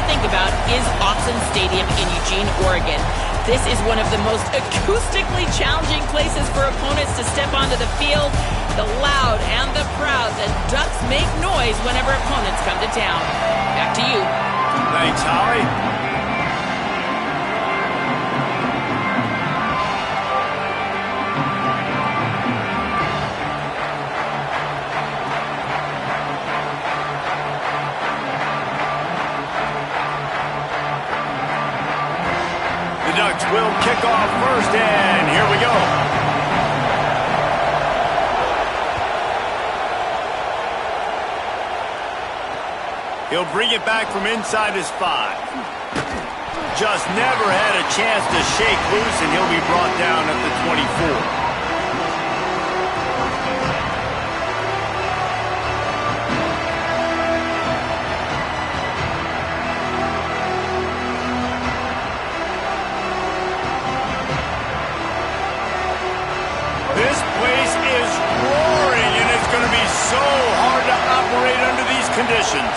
think about is Autzen Stadium in Eugene, Oregon. This is one of the most acoustically challenging places for opponents to step onto the field. The loud and the proud, the Ducks make noise whenever opponents come to town. Back to you. Thanks, Holly. The Ducks will kick off first, and here we go. He'll bring it back from inside his 5. Just never had a chance to shake loose, and he'll be brought down at the 24. This place is roaring, and it's going to be so hard to operate under these conditions.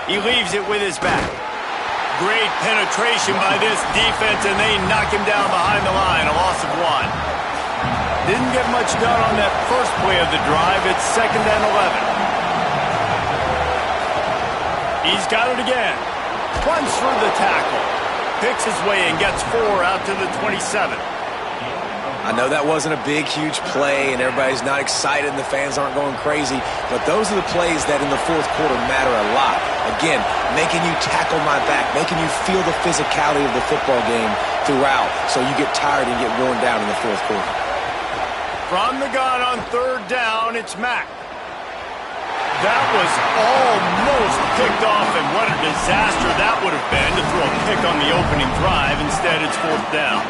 He leaves it with his back. Great penetration by this defense, and they knock him down behind the line, a loss of 1. Didn't get much done on that first play of the drive. It's 2nd and 11. He's got it again. Runs through the tackle. Picks his way and gets 4 out to the 27. I know that wasn't a big, huge play, and everybody's not excited and the fans aren't going crazy, but those are the plays that in the fourth quarter matter a lot. Again, making you tackle my back, making you feel the physicality of the football game throughout, so you get tired and get worn down in the fourth quarter. From the gun on 3rd down, it's Mack. That was almost picked off, and what a disaster that would have been to throw a pick on the opening drive. Instead, it's 4th down.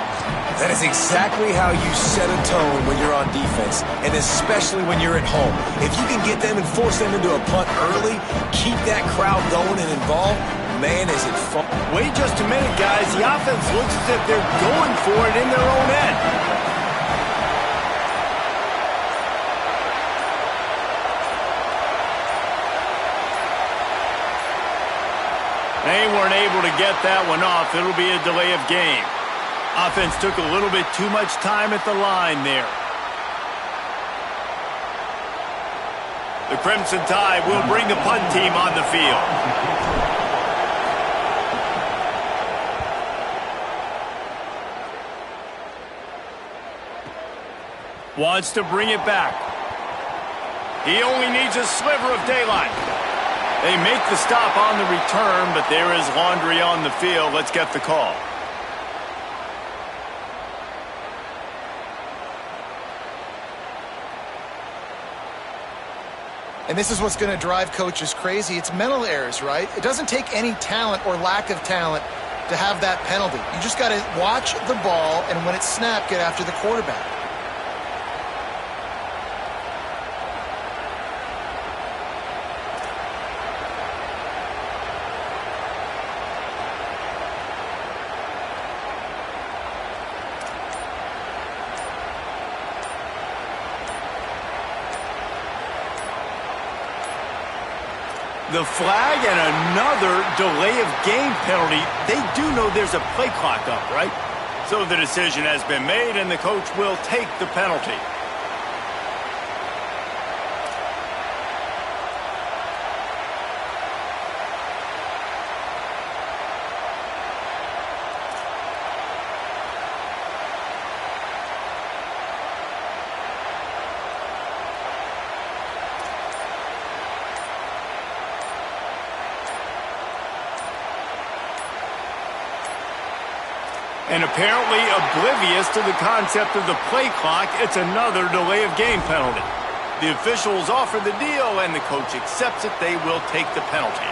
That is exactly how you set a tone when you're on defense, and especially when you're at home. If you can get them and force them into a punt early, keep that crowd going and involved, man, is it fun. Wait just a minute, guys. The offense looks as if they're going for it in their own end. They weren't able to get that one off. It'll be a delay of game. Offense took a little bit too much time at the line there. The Crimson Tide will bring the punt team on the field. Wants to bring it back. He only needs a sliver of daylight. They make the stop on the return, but there is laundry on the field. Let's get the call. And this is what's going to drive coaches crazy. It's mental errors, right? It doesn't take any talent or lack of talent to have that penalty. You just got to watch the ball, and when it's snapped, get after the quarterback. The flag and another delay of game penalty. They do know there's a play clock up, right? So the decision has been made, and the coach will take the penalty. And apparently oblivious to the concept of the play clock, it's another delay of game penalty. The officials offer the deal, and the coach accepts it. They will take the penalty.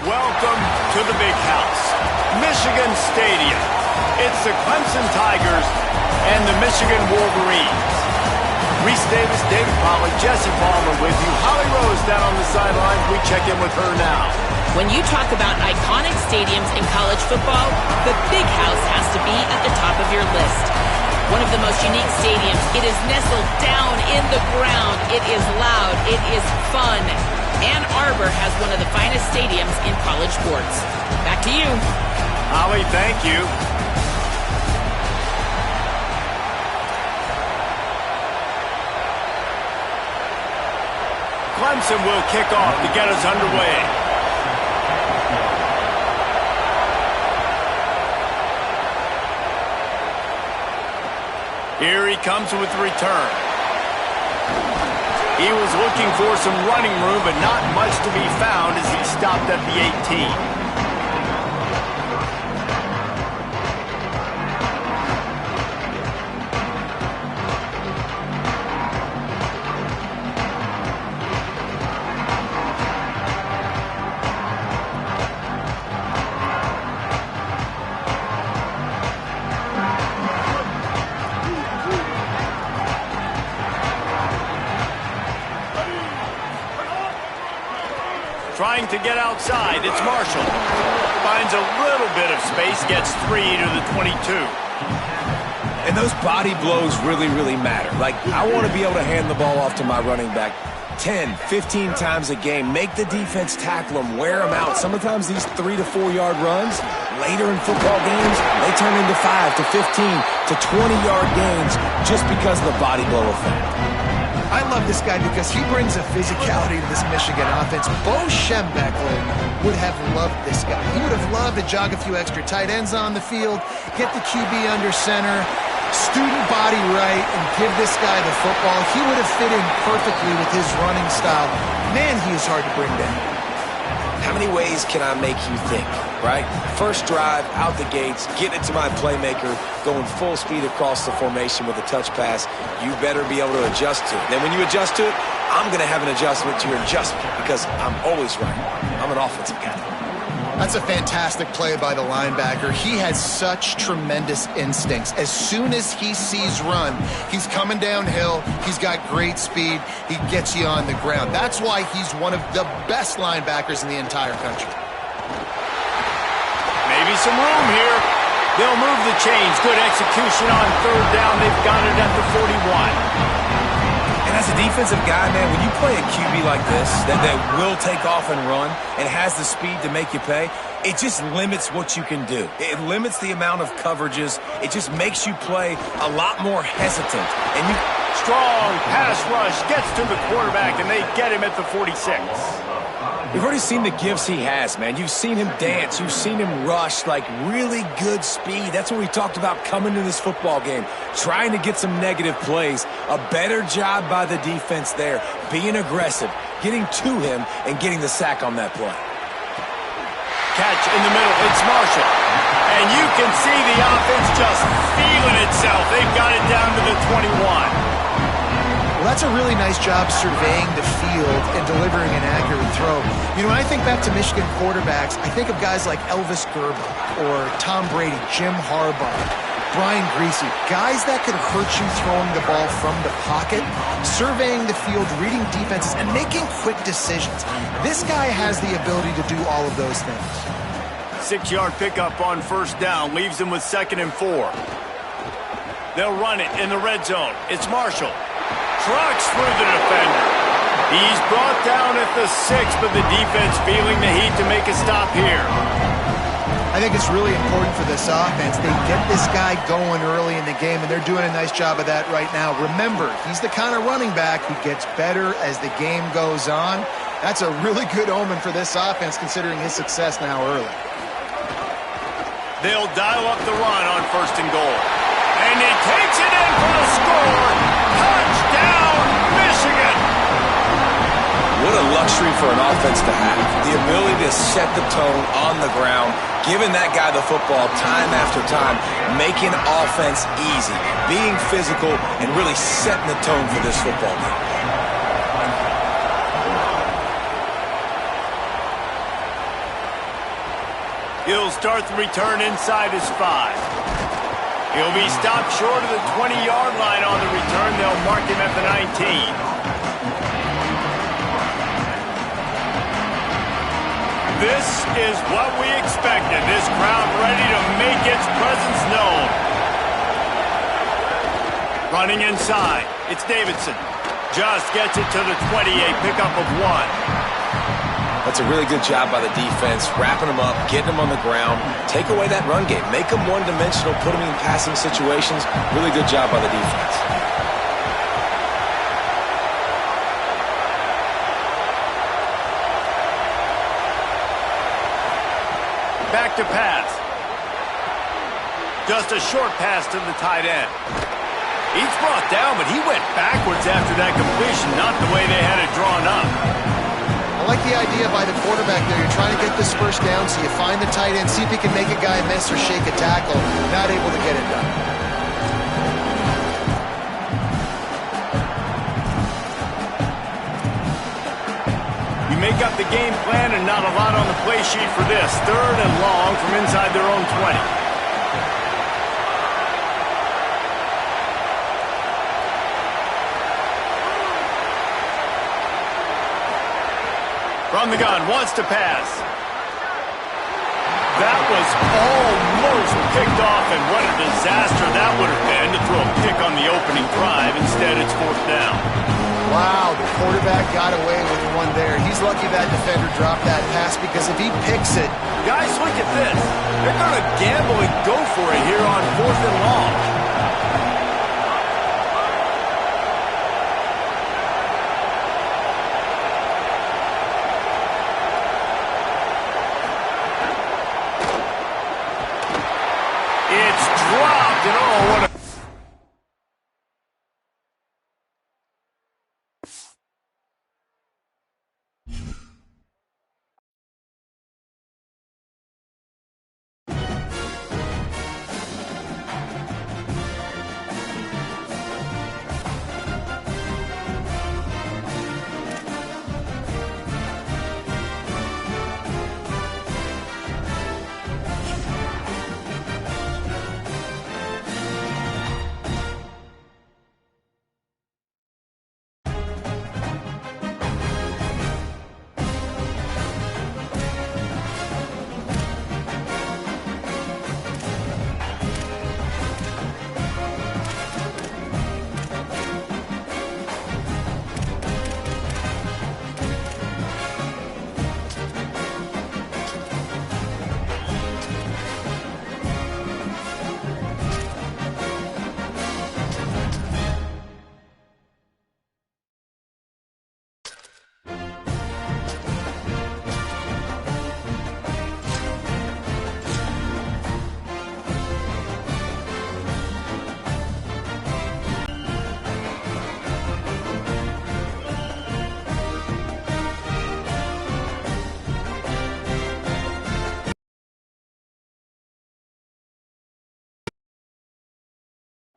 Welcome to the big house, Michigan Stadium. It's the Clemson Tigers and the Michigan Wolverines. Reese Davis, David Pollack, Jesse Palmer with you. Holly Rose down on the sidelines. We check in with her now. When you talk about iconic stadiums in college football, the Big House has to be at the top of your list. One of the most unique stadiums. It is nestled down in the ground. It is loud. It is fun. Ann Arbor has one of the finest stadiums in college sports. Back to you. Holly, thank you. Clemson will kick off to get us underway. Here he comes with the return. He was looking for some running room, but not much to be found as he stopped at the 18. Trying to get outside, it's Marshall. Finds a little bit of space, gets 3 to the 22. And those body blows really, really matter. Like, I want to be able to hand the ball off to my running back 10, 15 times a game. Make the defense tackle them, wear them out. Sometimes these 3 to 4 yard runs, later in football games, they turn into 5 to 15 to 20-yard gains just because of the body blow effect. I love this guy because he brings a physicality to this Michigan offense. Bo Schembechler would have loved this guy. He would have loved to jog a few extra tight ends on the field, get the QB under center, student body right, and give this guy the football. He would have fit in perfectly with his running style. Man, he is hard to bring down. How many ways can I make you think, right? First drive, out the gates, getting it to my playmaker, going full speed across the formation with a touch pass. You better be able to adjust to it. Then when you adjust to it, I'm going to have an adjustment to your adjustment because I'm always right. I'm an offensive guy. That's a fantastic play by the linebacker. He has such tremendous instincts. As soon as he sees run, he's coming downhill. He's got great speed. He gets you on the ground. That's why he's one of the best linebackers in the entire country. Maybe some room here. They'll move the chains. Good execution on third down. They've got it at the 41. And As a defensive guy, man, when you play a QB like this that will take off and run and has the speed to make you pay, it just limits what you can do. It limits the amount of coverages. It just makes you play a lot more hesitant. And you Strong pass rush gets to the quarterback, and they get him at the 46. We've already seen the gifts he has, man. You've seen him dance. You've seen him rush, like really good speed. That's what we talked about coming to this football game, trying to get some negative plays. A better job by the defense there, being aggressive, getting to him, and getting the sack on that play. Catch in the middle. It's Marshall. And you can see the offense just feeling itself. They've got it down to the 21. Well, that's a really nice job surveying the field and delivering an accurate throw. You know, when I think back to Michigan quarterbacks, I think of guys like Elvis Gerber or Tom Brady, Jim Harbaugh, Brian Griese, guys that could hurt you throwing the ball from the pocket, surveying the field, reading defenses, and making quick decisions. This guy has the ability to do all of those things. 6-yard pickup on first down leaves them with 2nd and 4. They'll run it in the red zone. It's Marshall. Trucks through the defender. He's brought down at the 6, but the defense feeling the heat to make a stop here. I think it's really important for this offense. They get this guy going early in the game, and they're doing a nice job of that right now. Remember, he's the kind of running back who gets better as the game goes on. That's a really good omen for this offense, considering his success now early. They'll dial up the run on 1st and goal. And he takes it in for the score. Touchdown, Michigan! What a luxury for an offense to have. The ability to set the tone on the ground, giving that guy the football time after time, making offense easy, being physical, and really setting the tone for this football game. He'll start the return inside his 5. He'll be stopped short of the 20-yard line on the return. They'll mark him at the 19. This is what we expected. This crowd ready to make its presence known. Running inside. It's Davidson. Just gets it to the 20, a pickup of 1. That's a really good job by the defense, wrapping them up, getting them on the ground, take away that run game, make them one-dimensional, put them in passing situations. Really good job by the defense. Back to pass. Just a short pass to the tight end. He's brought down, but he went backwards after that completion, not the way they had it drawn up. I like the idea by the quarterback there. You're trying to get this first down, so you find the tight end, see if he can make a guy miss or shake a tackle. Not able to get it done. You make up the game plan and not a lot on the play sheet for this. 3rd and long from inside their own 20. From the gun, wants to pass. That was almost picked off, and what a disaster that would have been to throw a pick on the opening drive. Instead, it's 4th down. Wow, the quarterback got away with one there. He's lucky that defender dropped that pass, because if he picks it... Guys, look at this. They're going to gamble and go for it here on 4th and long. It's dropped, and oh, what a...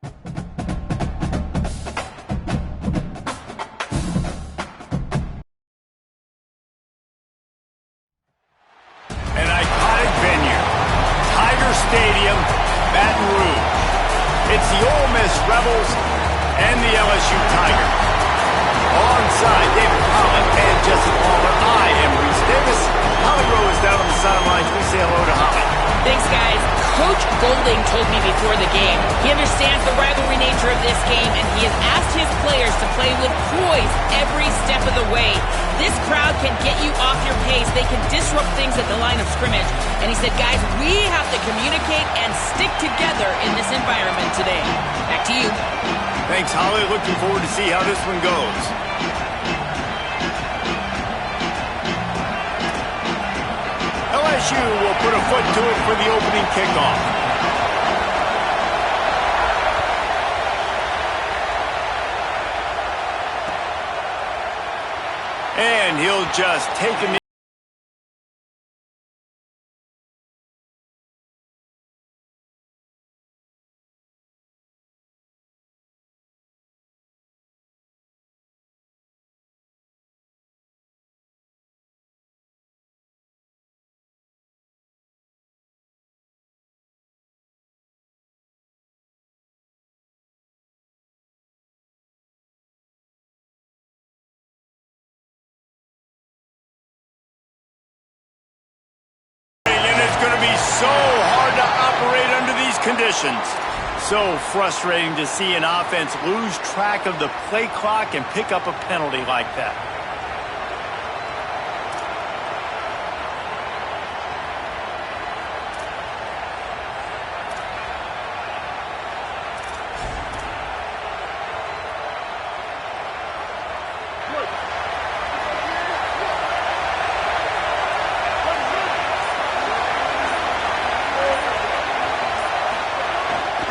An iconic venue, Tiger Stadium, Baton Rouge. It's the Ole Miss Rebels and the LSU Tigers. Alongside David Collins and Jesse Palmer, I am Reese Davis. Holly Rowe is down on the sidelines. We say hello to Holly. Thanks, guys. Coach Golding told me before the game he understands the rivalry nature of this game, and he has asked his players to play with poise every step of the way. This crowd can get you off your pace. They can disrupt things at the line of scrimmage. And he said, guys, we have to communicate and stick together in this environment today. Back to you. Thanks, Holly. Looking forward to see how this one goes. LSU will put a foot to it for the opening kickoff. And he'll just take him. Going to be so hard to operate under these conditions. So frustrating to see an offense lose track of the play clock and pick up a penalty like that.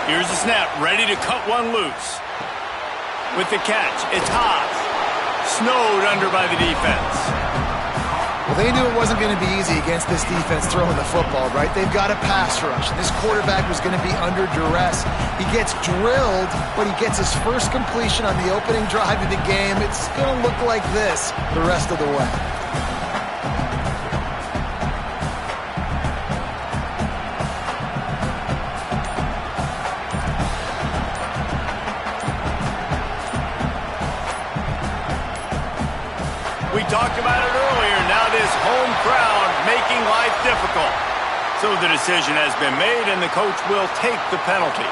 Here's the snap, ready to cut one loose. With the catch, it's Haas. Snowed under by the defense. Well, they knew it wasn't going to be easy against this defense throwing the football, right? They've got a pass rush, and this quarterback was going to be under duress. He gets drilled, but he gets his first completion on the opening drive of the game. It's going to look like this the rest of the way. We talked about it earlier. Now this home crowd making life difficult. So the decision has been made, and the coach will take the penalty.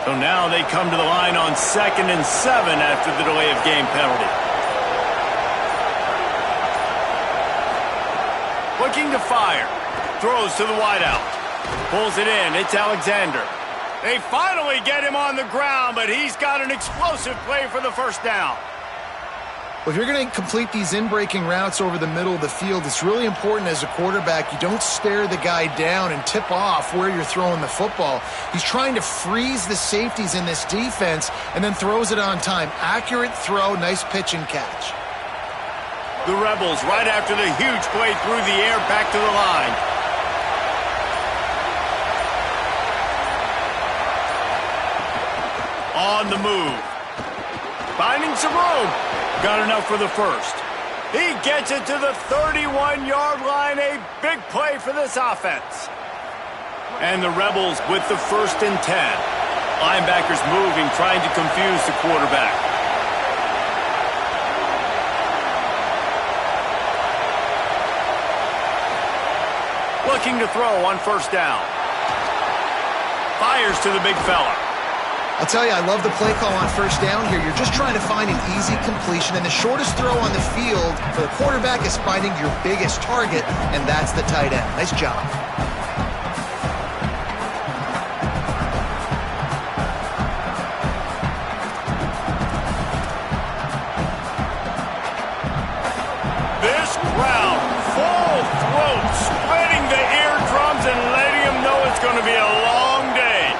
So now they come to the line on 2nd and 7 after the delay of game penalty. Looking to fire. Throws to the wideout. Pulls it in. It's Alexander. They finally get him on the ground, but he's got an explosive play for the first down. Well, if you're going to complete these in-breaking routes over the middle of the field, it's really important as a quarterback you don't stare the guy down and tip off where you're throwing the football. He's trying to freeze the safeties in this defense and then throws it on time. Accurate throw, nice pitch and catch. The Rebels right after the huge play through the air back to the line. On the move. Finding some room. Got enough for the first. He gets it to the 31-yard line. A big play for this offense. And the Rebels with the 1st and 10. Linebackers moving, trying to confuse the quarterback. Looking to throw on 1st down. Fires to the big fella. I'll tell you, I love the play call on 1st down here. You're just trying to find an easy completion, and the shortest throw on the field for the quarterback is finding your biggest target, and that's the tight end. Nice job. This crowd, full throat, spreading the eardrums and letting them know it's going to be a long day.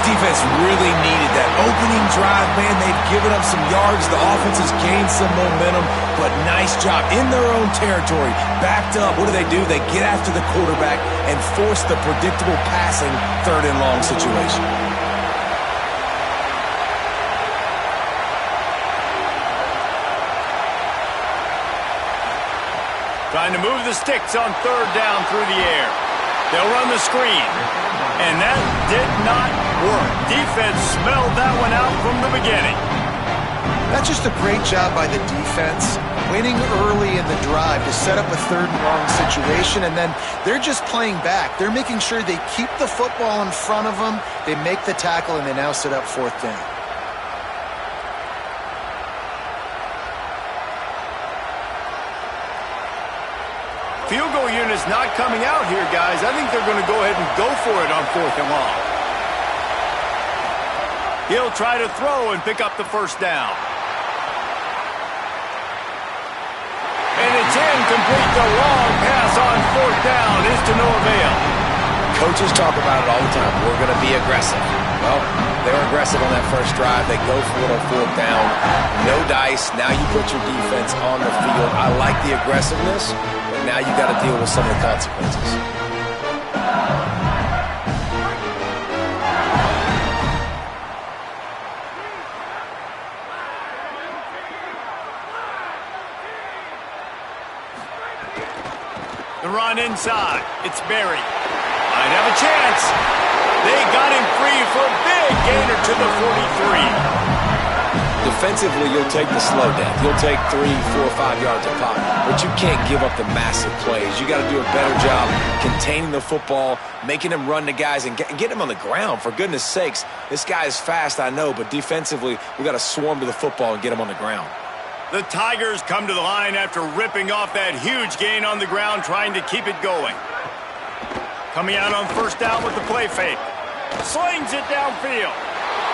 defense really needed that opening drive, man. They've given up some yards. The offense has gained some momentum, but nice job in their own territory. Backed up. What do? They get after the quarterback and force the predictable passing third and long situation. Trying to move the sticks on third down through the air. They'll run the screen. And that did not work. Defense smelled that one out from the beginning. That's just a great job by the defense, winning early in the drive to set up a third and long situation, and then they're just playing back. They're making sure they keep the football in front of them, they make the tackle, and they now set up fourth down. Field goal unit's not coming out here, guys. I think they're going to go ahead and go for it on fourth and long. He'll try to throw and pick up the first down. And it's incomplete. The long pass on fourth down is to no avail. Coaches talk about it all the time. We're going to be aggressive. Well, they were aggressive on that first drive. They go for it on fourth down. No dice. Now you put your defense on the field. I like the aggressiveness, but now you got to deal with some of the consequences. The run inside. It's Berry. Might have a chance. They got him free for a big gainer to the 43. Defensively, you'll take the slow down. You'll take 3, 4, 5 yards a pop, but you can't give up the massive plays. You got to do a better job containing the football, making them run the guys, and get them on the ground. For goodness sakes, this guy is fast, I know, but defensively, we got to swarm to the football and get him on the ground. The Tigers come to the line after ripping off that huge gain on the ground, trying to keep it going. Coming out on first down with the play fake. Slings it downfield.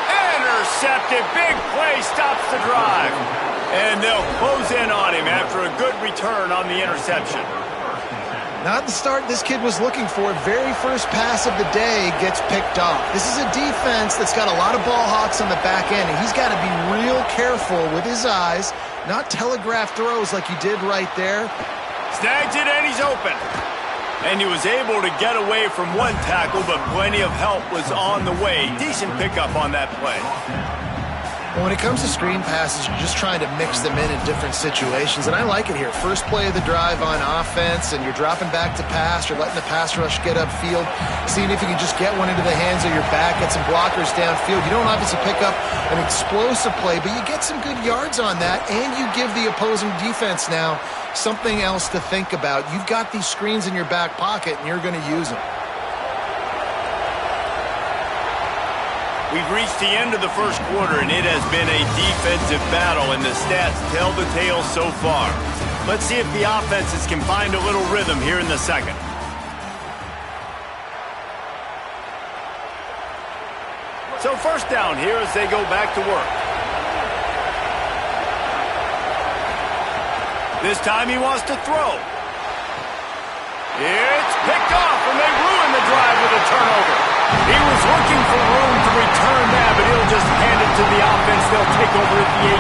Intercepted. Big play stops the drive. And they'll close in on him after a good return on the interception. Not the start this kid was looking for. Very first pass of the day gets picked off. This is a defense that's got a lot of ball hawks on the back end, and he's got to be real careful with his eyes, not telegraph throws like he did right there. Snags it, and he's open. And he was able to get away from one tackle, but plenty of help was on the way. Decent pickup on that play. Well, when it comes to screen passes, you're just trying to mix them in different situations, and I like it here. First play of the drive on offense, and you're dropping back to pass. You're letting the pass rush get upfield, seeing if you can just get one into the hands of your back, get some blockers downfield. You don't obviously pick up an explosive play, but you get some good yards on that, and you give the opposing defense now something else to think about. You've got these screens in your back pocket, and you're going to use them. We've reached the end of the first quarter, and it has been a defensive battle, and the stats tell the tale so far. Let's see if the offenses can find a little rhythm here in the second. So first down here as they go back to work. This time he wants to throw. It's picked off, and they ruin the drive with a turnover. He was looking for room to return that, but he'll just hand it to the offense. They'll take over at the 18.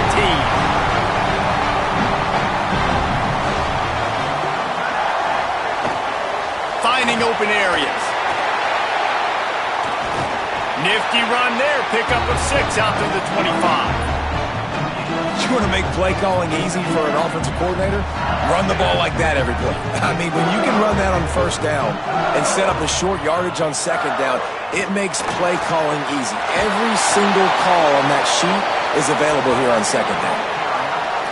Finding open areas. Nifty run there. Pickup of 6 out to the 25. You want to make play calling easy for an offensive coordinator? Run the ball like that every play. I mean, when you can run that on first down and set up a short yardage on second down, it makes play calling easy. Every single call on that sheet is available here on second down.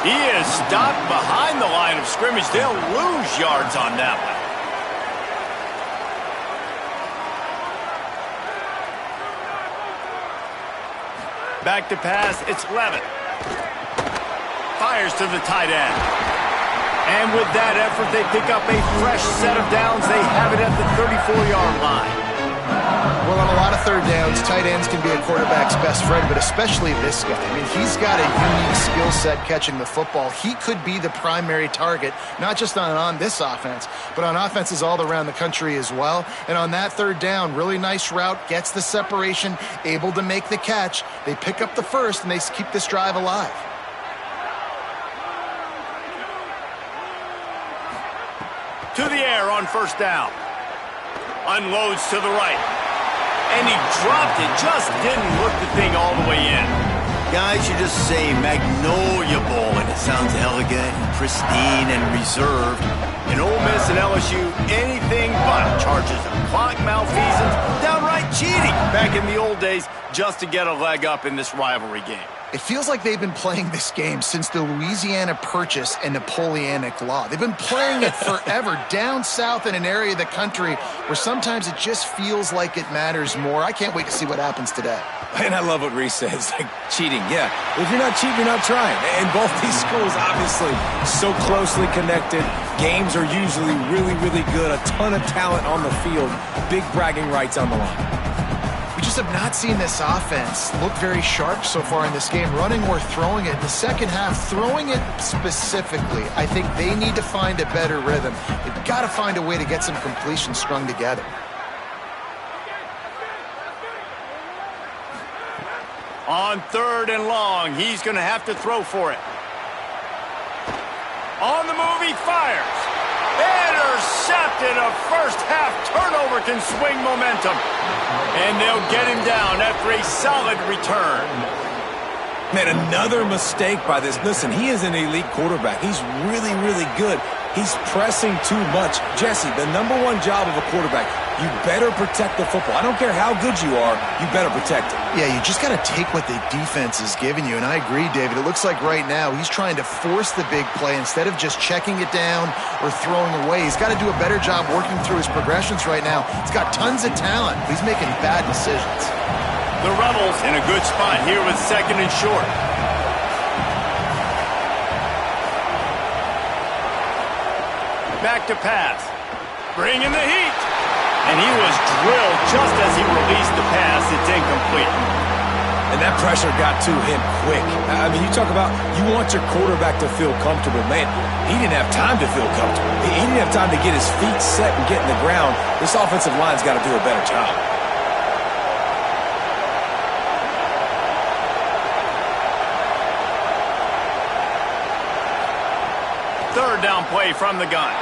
He is stopped behind the line of scrimmage. They'll lose yards on that one. Back to pass. It's Levitt. Fires to the tight end. And with that effort, they pick up a fresh set of downs. They have it at the 34-yard line. Well, on a lot of third downs, tight ends can be a quarterback's best friend, but especially this guy. I mean, he's got a unique skill set catching the football. He could be the primary target, not just on this offense, but on offenses all around the country as well. And on that third down, really nice route, gets the separation, able to make the catch. They pick up the first, and they keep this drive alive. To the air on first down. Unloads to the right. And he dropped it. Just didn't look the thing all the way in. Guys, you just say Magnolia Bowl, and it sounds elegant and pristine and reserved. In Ole Miss and LSU, anything but charges of clock malfeasance, downright cheating back in the old days just to get a leg up in this rivalry game. It feels like they've been playing this game since the Louisiana Purchase and Napoleonic Law. They've been playing it forever down south in an area of the country where sometimes it just feels like it matters more. I can't wait to see what happens today. And I love what Reese says, like cheating. Yeah, if you're not cheating, you're not trying. And both these schools, obviously, so closely connected. Games are usually really, really good. A ton of talent on the field. Big bragging rights on the line. We just have not seen this offense look very sharp so far in this game, running or throwing it. In the second half, throwing it specifically, I think they need to find a better rhythm. They've got to find a way to get some completions strung together. On third and long, he's going to have to throw for it. On the move, he fires. Intercepted. A first-half turnover can swing momentum. And they'll get him down after a solid return. Man, another mistake by this. Listen, he is an elite quarterback. He's really, really good. He's pressing too much. Jesse, the number one job of a quarterback, you better protect the football. I don't care how good you are, you better protect it. Yeah, you just got to take what the defense is giving you. And I agree, David. It looks like right now he's trying to force the big play instead of just checking it down or throwing away. He's got to do a better job working through his progressions right now. He's got tons of talent, but he's making bad decisions. The Rebels in a good spot here with second and short. Back to pass. Bringing the heat. And he was drilled just as he released the pass. It's incomplete. And that pressure got to him quick. I mean, you talk about you want your quarterback to feel comfortable. Man, he didn't have time to feel comfortable. He didn't have time to get his feet set and get in the ground. This offensive line's got to do a better job. Third down play from the gun.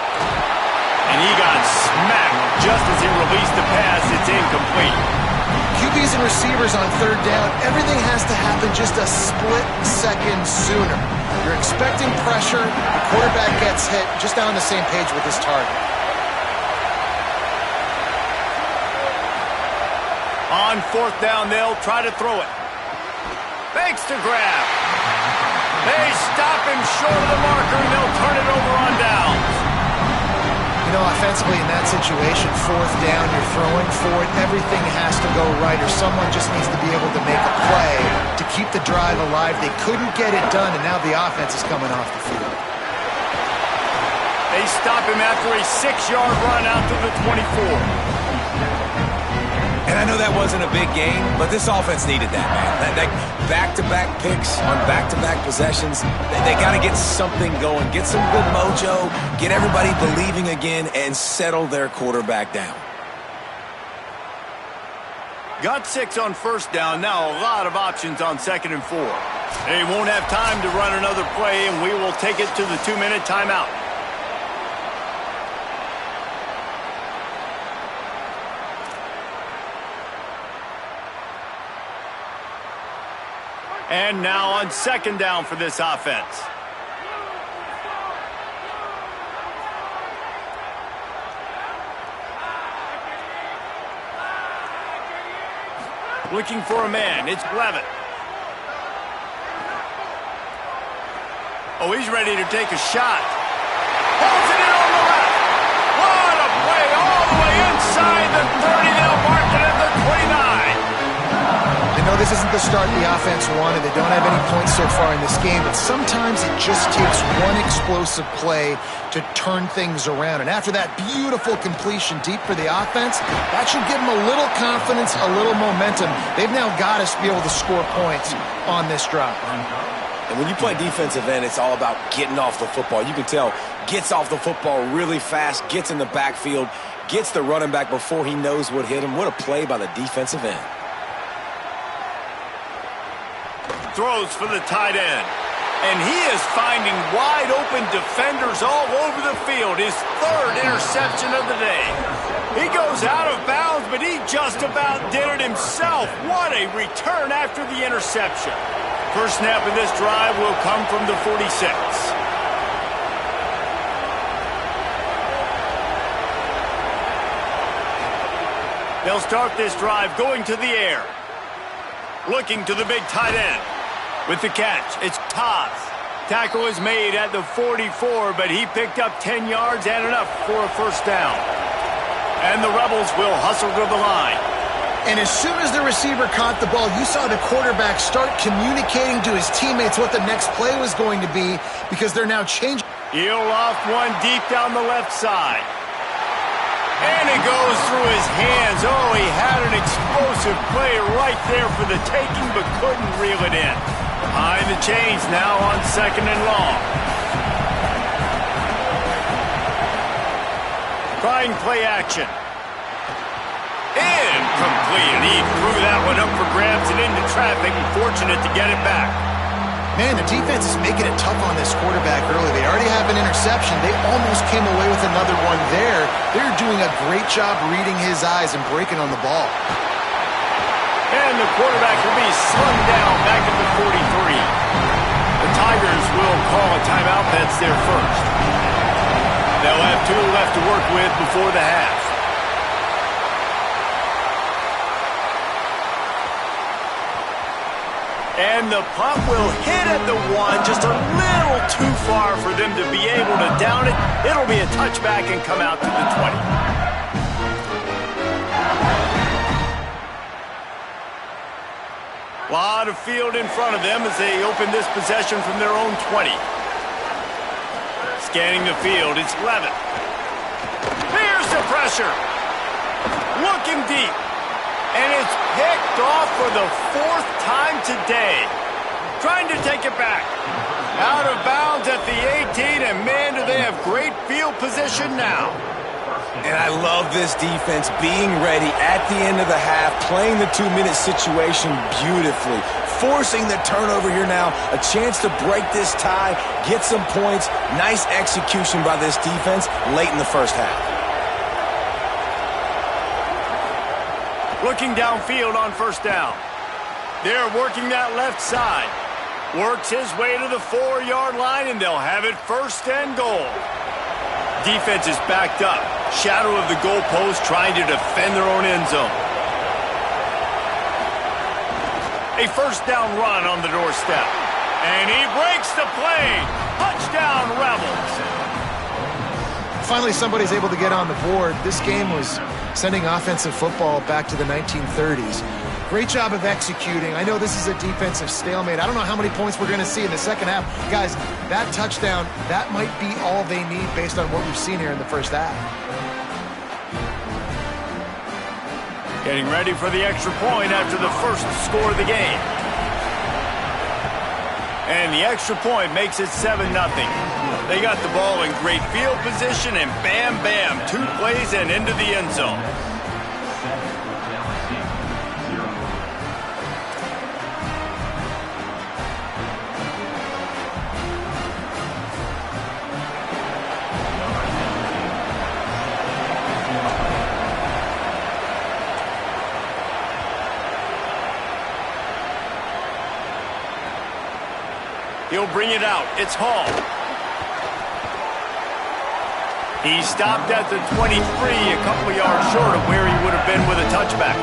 And he got smacked just as he released the pass. It's incomplete. QBs and receivers on third down, everything has to happen just a split second sooner. You're expecting pressure, the quarterback gets hit, just not on the same page with his target. On fourth down, they'll try to throw it. Fakes to grab. They stop him short of the marker, and they'll turn it over on downs. You know, offensively in that situation, fourth down, you're throwing for it, everything has to go right, or someone just needs to be able to make a play to keep the drive alive. They couldn't get it done, and now the offense is coming off the field. They stop him after a 6-yard run out to the 24. And I know that wasn't a big game, but this offense needed that, man. That back-to-back picks on back-to-back possessions, they got to get something going, get some good mojo, get everybody believing again, and settle their quarterback down. Got 6 on first down. Now a lot of options on second and 4. They won't have time to run another play, and we will take it to the 2-minute timeout. And now on second down for this offense. Looking for a man. It's Levitt. Oh, he's ready to take a shot. Holds it in on the left. What a play all the way inside the 30. They'll mark it at the 29. I know this this isn't the start the offense wanted. They don't have any points so far in this game, but sometimes it just takes one explosive play to turn things around. And after that beautiful completion deep for the offense, that should give them a little confidence, a little momentum. They've now got to be able to score points on this drive. And when you play defensive end, it's all about getting off the football. You can tell, gets off the football really fast, gets in the backfield, gets the running back before he knows what hit him. What a play by the defensive end. Throws for the tight end. And he is finding wide open defenders all over the field. His third interception of the day. He goes out of bounds, but he just about did it himself. What a return after the interception. First snap of this drive will come from the 46. They'll start this drive going to the air. Looking to the big tight end. With the catch, it's Taz. Tackle is made at the 44, but he picked up 10 yards and enough for a first down. And the Rebels will hustle to the line. And as soon as the receiver caught the ball, you saw the quarterback start communicating to his teammates what the next play was going to be because they're now changing. He'll loft one deep down the left side. And it goes through his hands. Oh, he had an explosive play right there for the taking, but couldn't reel it in. Behind the chains now on 2nd and long. Trying play action. Incomplete. He threw that one up for grabs and into traffic. Fortunate to get it back. Man, the defense is making it tough on this quarterback early. They already have an interception. They almost came away with another one there. They're doing a great job reading his eyes and breaking on the ball. And the quarterback will be slung down back at the 43. The Tigers will call a timeout. That's their first. They'll have 2 left to work with before the half. And the punt will hit at the 1, just a little too far for them to be able to down it. It'll be a touchback and come out to the 20. A lot of field in front of them as they open this possession from their own 20. Scanning the field, it's Levin. Here's the pressure. Looking deep. And it's picked off for the 4th time today. Trying to take it back. Out of bounds at the 18, and man, do they have great field position now. And I love this defense being ready at the end of the half, playing the 2-minute situation beautifully, forcing the turnover here now, a chance to break this tie, get some points. Nice execution by this defense late in the first half. Looking downfield on first down. They're working that left side. Works his way to the 4-yard line, and they'll have it 1st and goal. Defense is backed up. Shadow of the goalpost trying to defend their own end zone. A first down run on the doorstep. And he breaks the play. Touchdown, Rebels. Finally, somebody's able to get on the board. This game was sending offensive football back to the 1930s. Great job of executing. I know this is a defensive stalemate. I don't know how many points we're going to see in the second half. Guys, that touchdown, that might be all they need based on what we've seen here in the first half. Getting ready for the extra point after the first score of the game. And the extra point makes it 7-0. They got the ball in great field position, and bam, bam, 2 plays and into the end zone. He'll bring it out. It's Hall. He stopped at the 23, a couple of yards short of where he would have been with a touchback.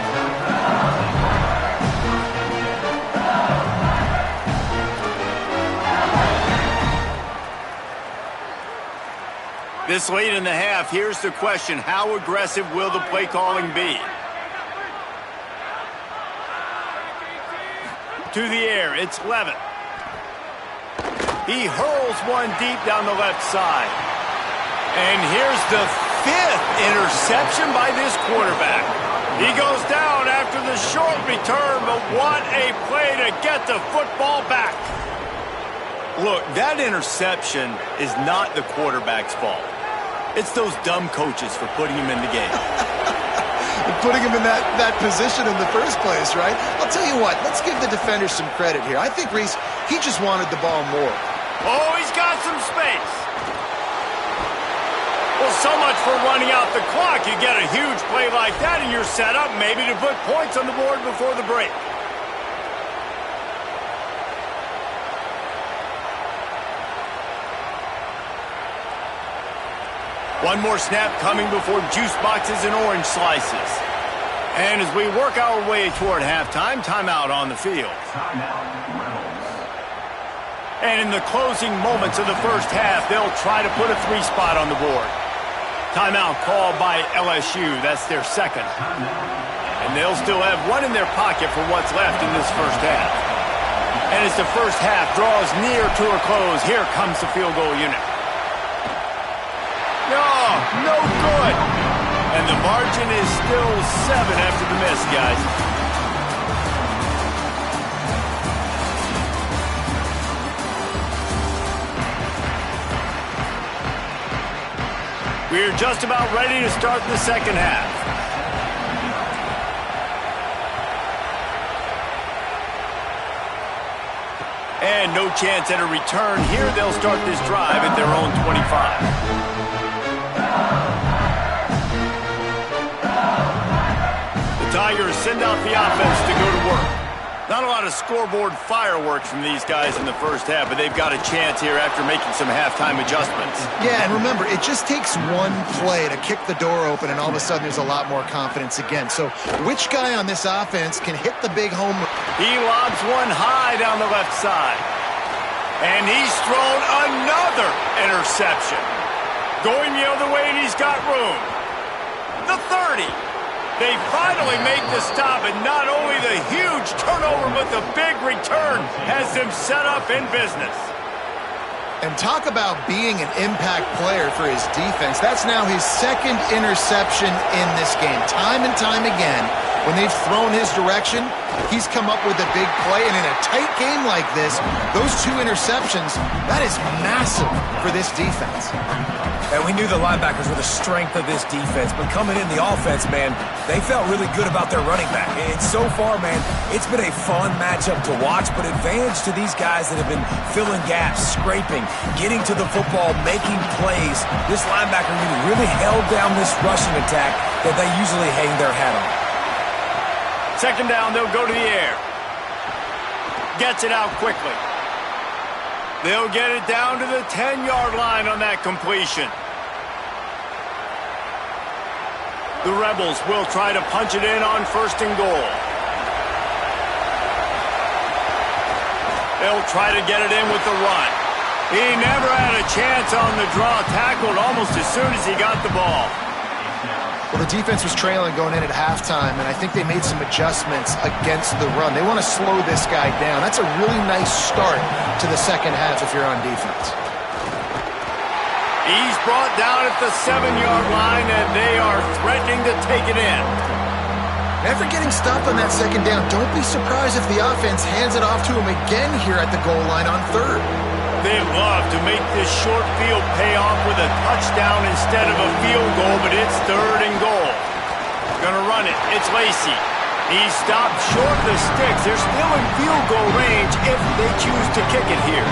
This late in the half, here's the question. How aggressive will the play calling be? to the air. It's Levitt. He hurls one deep down the left side. And here's the 5th interception by this quarterback. He goes down after the short return, but what a play to get the football back. Look, that interception is not the quarterback's fault. It's those dumb coaches for putting him in the game. Putting him in that position in the first place, right? I'll tell you what, let's give the defender some credit here. I think, Reese, he just wanted the ball more. Oh, he's got some space. Well, so much for running out the clock. You get a huge play like that and you're set up maybe to put points on the board before the break. One more snap coming before juice boxes and orange slices. And as we work our way toward halftime, timeout on the field. And in the closing moments of the first half, they'll try to put a 3-spot on the board. Timeout called by LSU. That's their second. And they'll still have one in their pocket for what's left in this first half. And as the first half draws near to a close, here comes the field goal unit. No good. And the margin is still 7 after the miss, guys. We're just about ready to start the second half. And no chance at a return here. They'll start this drive at their own 25. Tigers send out the offense to go to work. Not a lot of scoreboard fireworks from these guys in the first half, but they've got a chance here after making some halftime adjustments. Yeah, and remember, it just takes one play to kick the door open, and all of a sudden there's a lot more confidence again. So which guy on this offense can hit the big home run? He lobs one high down the left side. And he's thrown another interception. Going the other way, and he's got room. The 30. They finally make the stop, and not only the huge turnover, but the big return has them set up in business. And talk about being an impact player for his defense. That's now his 2nd interception in this game. Time and time again, when they've thrown his direction, he's come up with a big play. And in a tight game like this, those 2 interceptions, that is massive for this defense. And we knew the linebackers were the strength of this defense, but coming in the offense, man, they felt really good about their running back. And so far, man, it's been a fun matchup to watch, but advantage to these guys that have been filling gaps, scraping, getting to the football, making plays. This linebacker unit really held down this rushing attack that they usually hang their hat on. Second down, they'll go to the air. Gets it out quickly. They'll get it down to the 10-yard line on that completion. The Rebels will try to punch it in on 1st and goal. They'll try to get it in with the run. He never had a chance on the draw, tackled almost as soon as he got the ball. Well, the defense was trailing going in at halftime, and I think they made some adjustments against the run. They want to slow this guy down. That's a really nice start to the second half if you're on defense. He's brought down at the 7-yard line, and they are threatening to take it in. After getting stopped on that second down, don't be surprised if the offense hands it off to him again here at the goal line on 3rd. They'd love to make this short field pay off with a touchdown instead of a field goal, but it's 3rd and goal. Gonna run it. It's Lacey. He stopped short of the sticks. They're still in field goal range if they choose to kick it here.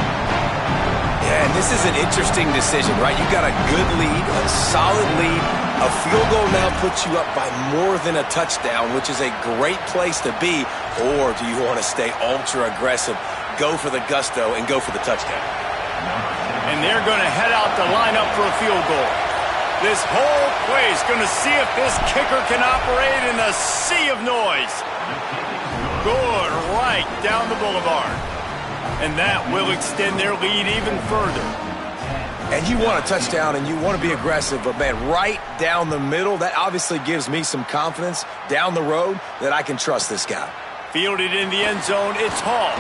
Yeah, and this is an interesting decision, right? You got a good lead, a solid lead. A field goal now puts you up by more than a touchdown, which is a great place to be. Or do you want to stay ultra aggressive, go for the gusto, and go for the touchdown? And they're going to head out to line up for a field goal. This whole play is going to see if this kicker can operate in a sea of noise. Good, right down the boulevard. And that will extend their lead even further. And you want a touchdown and you want to be aggressive, but, man, right down the middle, that obviously gives me some confidence down the road that I can trust this guy. Fielded in the end zone, it's Hall.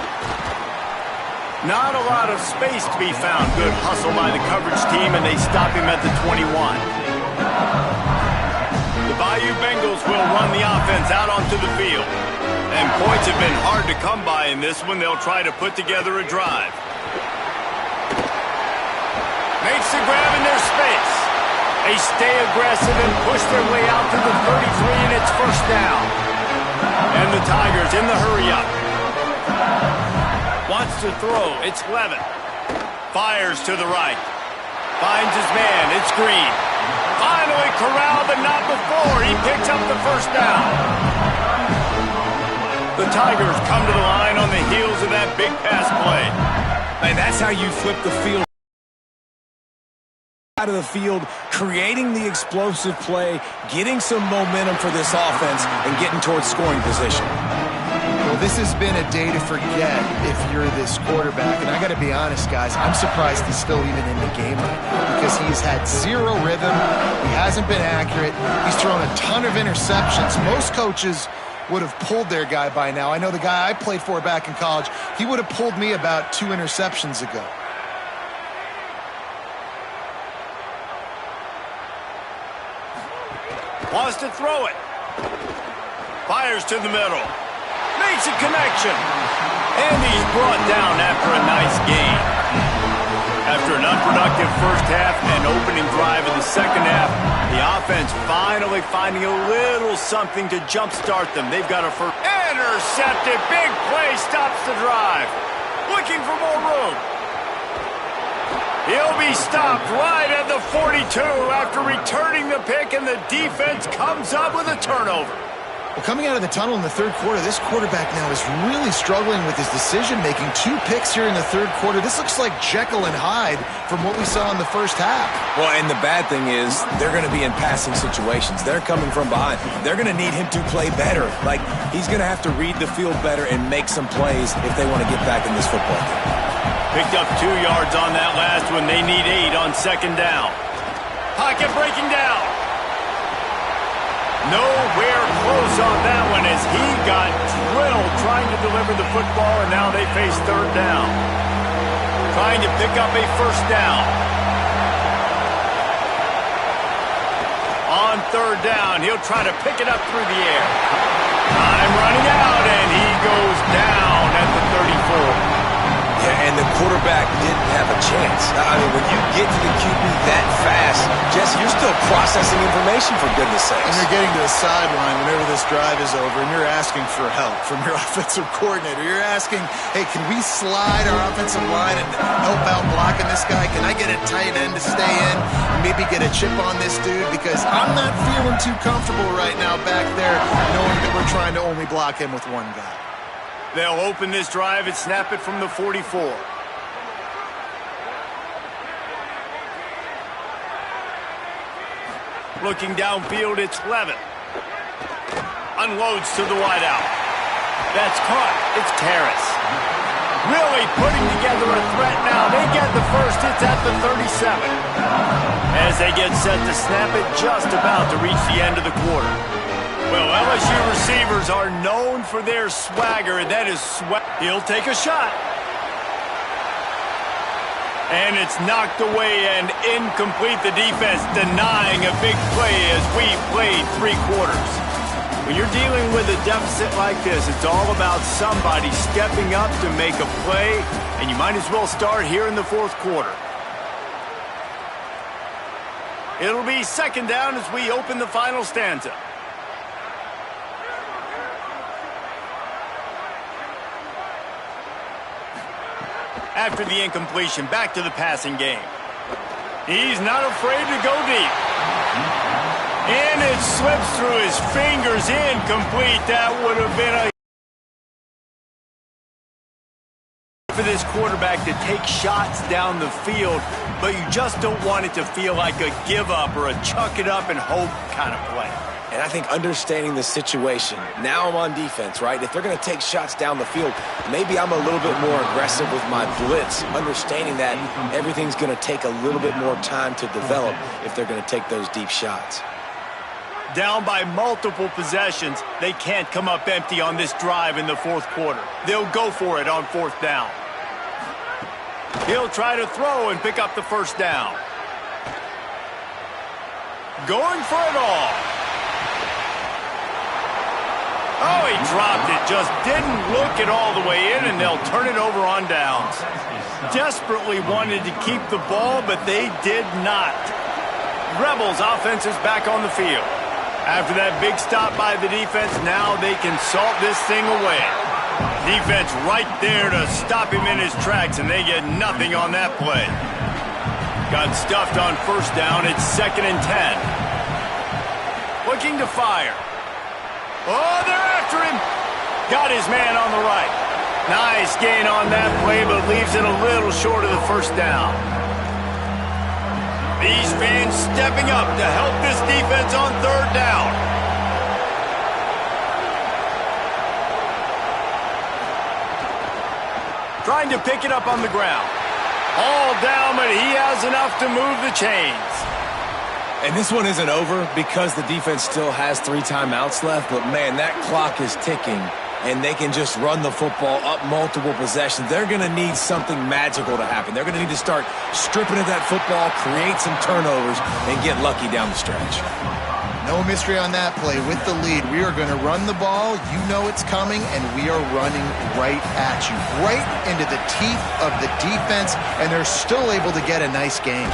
Not a lot of space to be found. Good hustle by the coverage team, and they stop him at the 21. The Bayou Bengals will run the offense out onto the field. And points have been hard to come by in this one. They'll try to put together a drive. Makes the grab in their space. They stay aggressive and push their way out to the 33, and it's first down. And the Tigers in the hurry-up. Wants to throw. It's Levin. Fires to the right. Finds his man. It's Green. Finally corralled, but not before. He picks up the first down. The Tigers come to the line on the heels of that big pass play. And that's how you flip the field. Out of the field, creating the explosive play, getting some momentum for this offense, and getting towards scoring position. Well, this has been a day to forget if you're this quarterback. And I got to be honest, guys, I'm surprised he's still even in the game right now because he's had zero rhythm. He hasn't been accurate. He's thrown a ton of interceptions. Most coaches would have pulled their guy by now. I know the guy I played for back in college, he would have pulled me about 2 interceptions ago. Wants to throw it. Fires to the middle. Makes a connection. And he's brought down after a nice gain. After an unproductive first half and opening drive in the second half, the offense finally finding a little something to jumpstart them. They've got a first. Intercepted. Big play stops the drive. Looking for more room. He'll be stopped right at the 42 after returning the pick, and the defense comes up with a turnover. Well, coming out of the tunnel in the third quarter, this quarterback now is really struggling with his decision-making. 2 picks here in the third quarter. This looks like Jekyll and Hyde from what we saw in the first half. Well, and the bad thing is they're going to be in passing situations. They're coming from behind. They're going to need him to play better. Like, he's going to have to read the field better and make some plays if they want to get back in this football game. Picked up 2 yards on that last one. They need 8 on second down. Pocket breaking down. Nowhere close on that one as he got drilled trying to deliver the football, and now they face third down. Trying to pick up a first down. On third down, he'll try to pick it up through the air. Time running out, and he goes down at the 34. Yeah, and the quarterback didn't have a chance. I mean, when you get to the QB that fast, Jesse, you're still processing information, for goodness sakes. And you're getting to the sideline whenever this drive is over, and you're asking for help from your offensive coordinator. You're asking, hey, can we slide our offensive line and help out blocking this guy? Can I get a tight end to stay in and maybe get a chip on this dude? Because I'm not feeling too comfortable right now back there knowing that we're trying to only block him with one guy. They'll open this drive and snap it from the 44. Looking downfield, it's Levin. Unloads to the wideout. That's caught. It's Karras. Really putting together a threat now. They get the first. It's at the 37. As they get set to snap it, just about to reach the end of the quarter. Well, LSU receivers are known for their swagger, and that is He'll take a shot. And it's knocked away and incomplete. The defense denying a big play as we played 3 quarters. When you're dealing with a deficit like this, it's all about somebody stepping up to make a play, and you might as well start here in the fourth quarter. It'll be second down as we open the final stanza. After the incompletion, back to the passing game. He's not afraid to go deep. And it slips through his fingers, incomplete. That would have been a... for this quarterback to take shots down the field, but you just don't want it to feel like a give up or a chuck it up and hope kind of play. And I think understanding the situation, now I'm on defense, right? If they're going to take shots down the field, maybe I'm a little bit more aggressive with my blitz, understanding that everything's going to take a little bit more time to develop if they're going to take those deep shots. Down by multiple possessions, they can't come up empty on this drive in the fourth quarter. They'll go for it on fourth down. He'll try to throw and pick up the first down. Going for it all. Oh, he dropped it. Just didn't look it all the way in, and they'll turn it over on downs. Desperately wanted to keep the ball, but they did not. Rebels offense is back on the field. After that big stop by the defense, now they can salt this thing away. Defense right there to stop him in his tracks, and they get nothing on that play. Got stuffed on first down. It's 2nd and 10. Looking to fire. Oh, they're after him. Got his man on the right. Nice gain on that play, but leaves it a little short of the first down. These fans stepping up to help this defense on third down. Trying to pick it up on the ground. All down, but he has enough to move the chains. And this one isn't over because the defense still has 3 timeouts left. But, man, that clock is ticking, and they can just run the football up multiple possessions. They're going to need something magical to happen. They're going to need to start stripping at that football, create some turnovers, and get lucky down the stretch. No mystery on that play. With the lead, we are going to run the ball. You know it's coming, and we are running right at you, right into the teeth of the defense, and they're still able to get a nice game.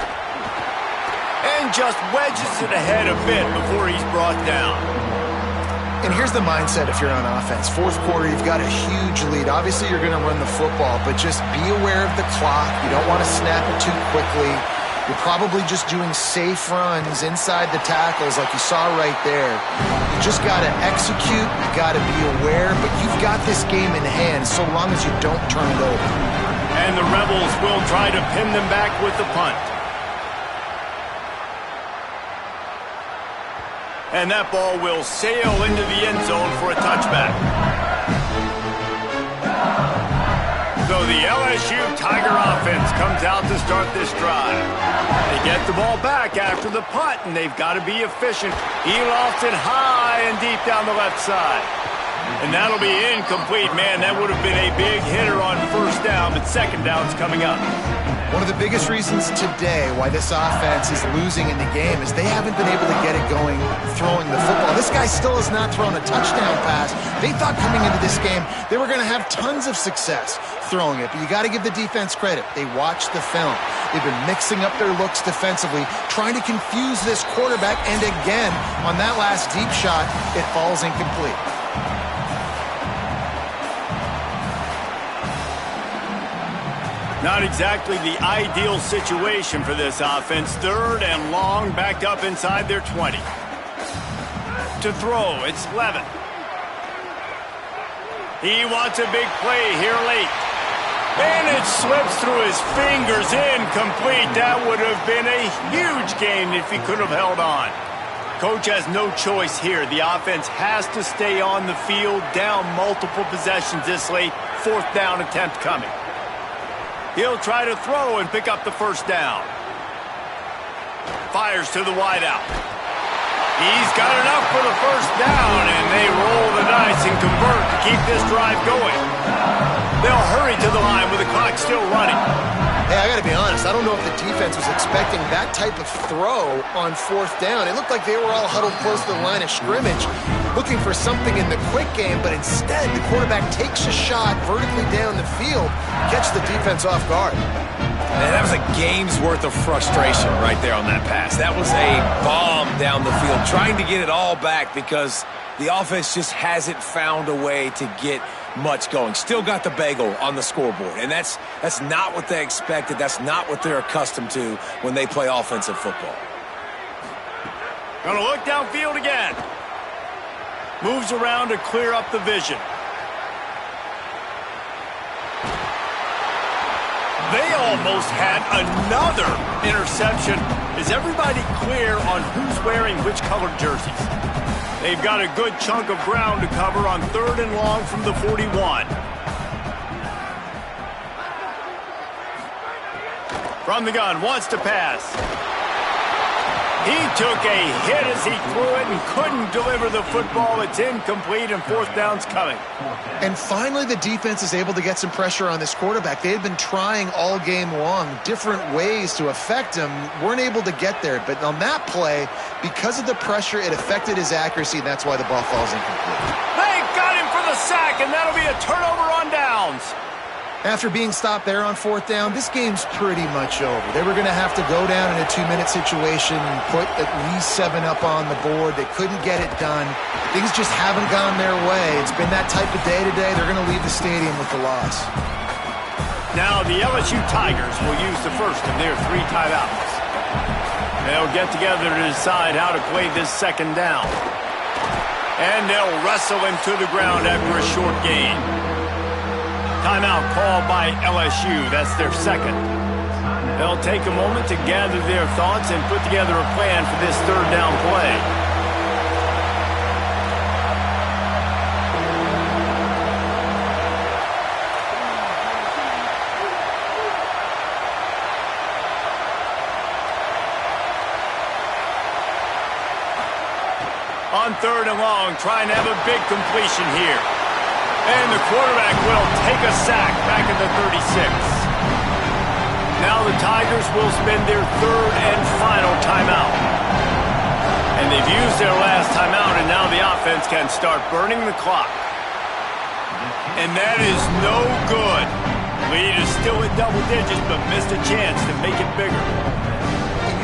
And just wedges it ahead a bit before he's brought down. And here's the mindset if you're on offense. Fourth quarter, you've got a huge lead. Obviously, you're going to run the football, but just be aware of the clock. You don't want to snap it too quickly. You're probably just doing safe runs inside the tackles like you saw right there. You just got to execute. You got to be aware, but you've got this game in hand so long as you don't turn it over. And the Rebels will try to pin them back with the punt. And that ball will sail into the end zone for a touchback. So the LSU Tiger offense comes out to start this drive. They get the ball back after the punt, and they've got to be efficient. He lofts it high and deep down the left side. And that'll be incomplete. Man, that would have been a big hitter on first down, but second down's coming up. One of the biggest reasons today why this offense is losing in the game is they haven't been able to get it going throwing the football. This guy still has not thrown a touchdown pass. They thought coming into this game they were going to have tons of success throwing it, but you got to give the defense credit. They watched the film. They've been mixing up their looks defensively, trying to confuse this quarterback, and again, on that last deep shot, it falls incomplete. Not exactly the ideal situation for this offense. 3rd and long, backed up inside their 20. To throw, it's Levin. He wants a big play here late. And it slips through his fingers, incomplete. That would have been a huge gain if he could have held on. Coach has no choice here. The offense has to stay on the field, down multiple possessions this late. 4th down attempt coming. He'll try to throw and pick up the first down. Fires to the wideout. He's got enough for the first down, and they roll the dice and convert to keep this drive going. They'll hurry to the line with the clock still running. Hey, I got to be honest. I don't know if the defense was expecting that type of throw on 4th down. It looked like they were all huddled close to the line of scrimmage, looking for something in the quick game, but instead the quarterback takes a shot vertically down the field, catch the defense off guard. And that was a game's worth of frustration right there on that pass. That was a bomb down the field, trying to get it all back because the offense just hasn't found a way to get much going. Still got the bagel on the scoreboard, and that's not what they expected. That's not what they're accustomed to when they play offensive football. Gonna look downfield again. Moves around to clear up the vision. They almost had another interception. Is everybody clear on who's wearing which colored jerseys? They've got a good chunk of ground to cover on 3rd and long from the 41. From the gun, wants to pass. He took a hit as he threw it and couldn't deliver the football. It's incomplete and fourth down's coming. And finally the defense is able to get some pressure on this quarterback. They had been trying all game long different ways to affect him, weren't able to get there. But on that play, because of the pressure, it affected his accuracy, and that's why the ball falls incomplete. They got him for the sack, and that'll be a turnover on downs. After being stopped there on fourth down, this game's pretty much over. They were going to have to go down in a 2-minute situation and put at least 7 up on the board. They couldn't get it done. Things just haven't gone their way. It's been that type of day today. They're going to leave the stadium with the loss. Now the LSU Tigers will use the first of their 3 timeouts. They'll get together to decide how to play this second down. And they'll wrestle him to the ground after a short gain. Timeout called by LSU. That's their second. They'll take a moment to gather their thoughts and put together a plan for this third down play. On third and long, trying to have a big completion here. And the quarterback will take a sack back at the 36. Now the Tigers will spend their third and final timeout. And they've used their last timeout, and now the offense can start burning the clock. And that is no good. Lead is still in double digits, but missed a chance to make it bigger.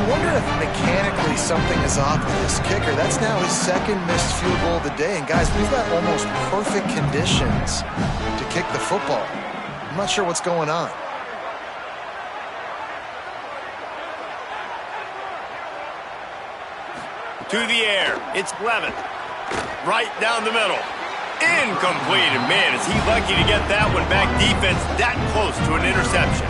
You wonder if mechanically something is off with this kicker. That's now his second missed field goal of the day. And guys, we've got almost perfect conditions to kick the football. I'm not sure what's going on. To the air, it's Levin. Right down the middle. Incomplete. And man, is he lucky to get that one back. Defense that close to an interception.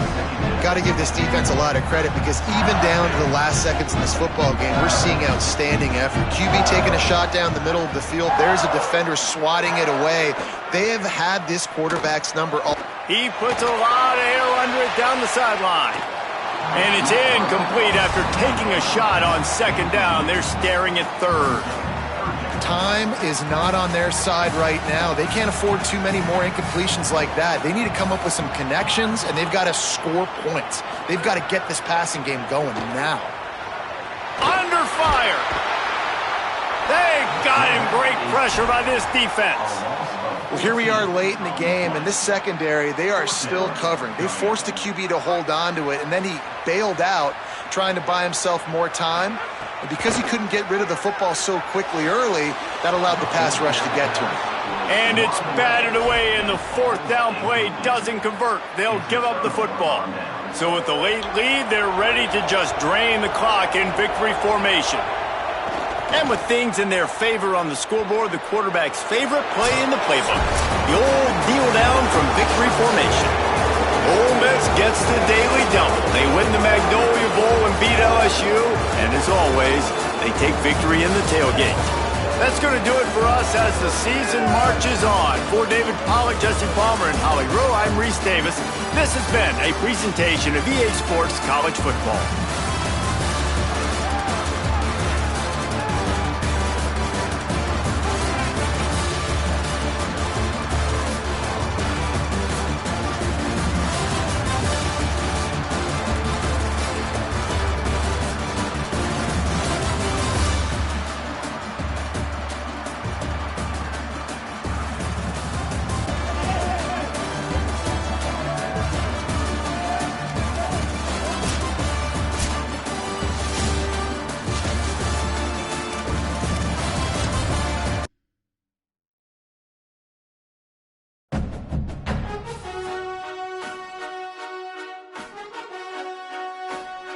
Got to give this defense a lot of credit, because even down to the last seconds in this football game, we're seeing outstanding effort. QB taking a shot down the middle of the field. There's a defender swatting it away. They have had this quarterback's number all. He puts a lot of air under it down the sideline. And it's incomplete after taking a shot on second down. They're staring at third. Time is not on their side right now. They can't afford too many more incompletions like that. They need to come up with some connections, and they've got to score points. They've got to get this passing game going now. Under fire. They got him. Great pressure by this defense. Well, here we are late in the game, and this secondary, they are still covering. They forced the QB to hold on to it, and then he bailed out, trying to buy himself more time. And because he couldn't get rid of the football so quickly early, that allowed the pass rush to get to him. And it's batted away, and the fourth down play doesn't convert. They'll give up the football. So with the late lead, they're ready to just drain the clock in victory formation. And with things in their favor on the scoreboard, the quarterback's favorite play in the playbook, the old kneel down from victory formation. Ole Miss gets the daily double. They win the Magnolia Bowl and beat LSU. And as always, they take victory in the tailgate. That's going to do it for us as the season marches on. For David Pollack, Jesse Palmer, and Holly Rowe, I'm Reese Davis. This has been a presentation of EA Sports College Football.